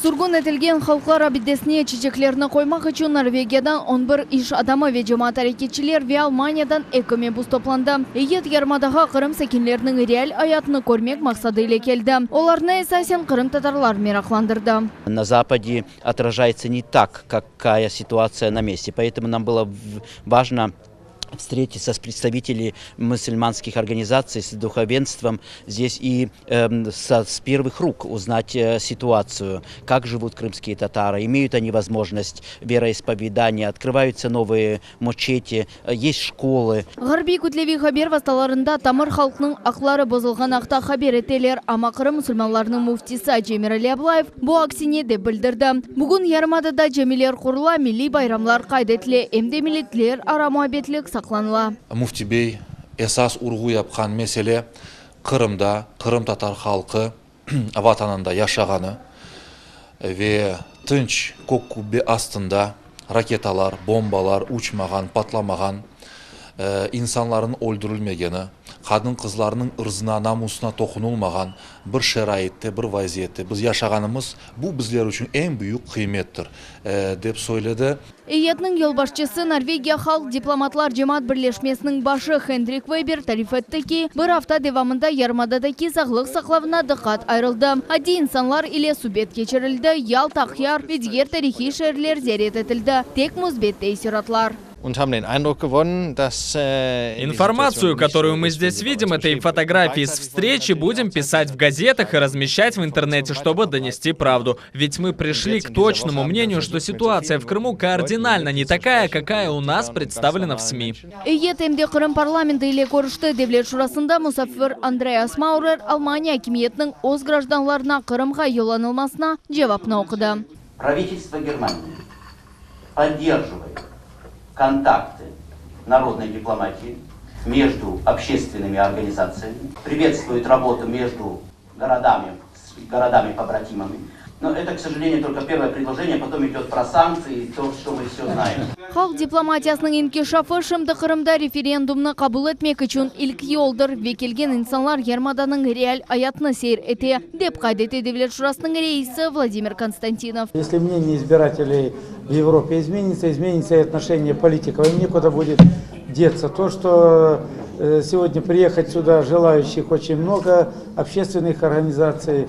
Сургун этилген халқлар абидесіне чечеклеріні қоймақ үшін Норвегиядан 11 иш адамы ве жамаат әрекетчілер ве Алманиядан экоме бус топланды. Егет ярмадаға Қырым сәкенлерінің реал аятыны көрмек мақсады ile келді. Оларны эсасен Қырым татарлар мерақландырды. На Западе отражается не так, какая ситуация на месте. Поэтому нам было важно встретиться с представителями мусульманских организаций, с духовенством здесь и с первых рук узнать ситуацию, как живут крымские татары, имеют они возможность вероисповедания, открываются новые мечети, есть школы. Гарби күтлеви хабер васталарында тамыр халқының ақлары бозылған ақта хабер етелер, ама Қырым мұсылманларының муфтисі Джемирали Аблаев бұл аксине де білдірді. Бүгін ярмадада жемилер құрыла, милли байрамлар қайдетле, эмде милетлер ара муабетлік сақланыла. Муфтибей esas urgu yapқан mesele Kırım'da, Kırım Tatar halkı vatanında yaşağanı ve tınç kok kubbe astında raketalar, bombalar uçmağan, patlamağan, insanların öldürülmegeni, kadın kızlarının ırzına, namusuna tokunulmağan bir şeraitte, bir vaziyette biz yaşağanımız bu bizler için en büyük kıymettir dep söyledi. Eyetning yolbaşçısı Norvegiya Halk Diplomatlar Cemaat Birleşmesinin başı Hendrik Weber tarif etti ki, bir hafta devamında yarmadadaki sağlık saqlavına dikkat ayrıldı. Adi insanlar ile subet geçirildi, yal tahyar ve diğer tarihi şehirler ziyaret edildi. Tek müsbet teesiratlar. Информацию, которую мы здесь видим, это и фотографии с встречи, будем писать в газетах и размещать в интернете, чтобы донести правду. Ведь мы пришли к точному мнению, что ситуация в Крыму кардинально не такая, какая у нас представлена в СМИ. Eyyetemde Kırım parlamenti ile görüştü. Devlet Şurası'nda Musafir Andreas Maurer, Almanya hükümetinin öz gражданlarına Kırım'a yollanılmasına cevapını okudu. Правительство Германии поддерживает контакты народной дипломатии между общественными организациями, приветствует работу между городами-побратимами. Но это, к сожалению, только первое предложение, потом идет про санкции, то, что мы все знаем. Halk diplomatiyasının inkişafı şimdi Kırım'da referandumunu kabul etmek için ilk yoldur ve kelgen insanlar yarmadanın real hayatını seyir ete, dep kaydetti Devlet Şurası'nın reisi Vladimir Konstantinov. Если мнение избирателей в Европе изменится и отношение политиков, им некуда будет деться. То, что сегодня приехать сюда желающих очень много, общественных организаций,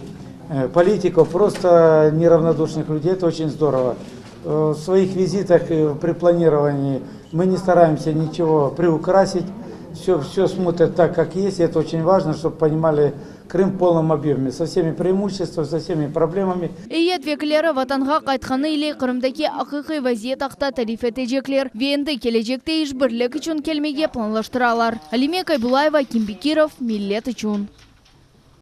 политиков, просто неравнодушных людей, это очень здорово. В своих визитах при планировании мы не стараемся ничего приукрасить, все смотрят так, как есть, и это очень важно, чтобы понимали Крым в полном объеме, со всеми преимуществами, со всеми проблемами. Eyet vekilleri vatanға қайтқаны ile Kırım'daki ақиқи vaziyet ақта tarif edecekler ve endi gelecekte iş birlik için kelmege planlaştıralar. Alime Kaybulaeva, Kim Bekirov, Millet için.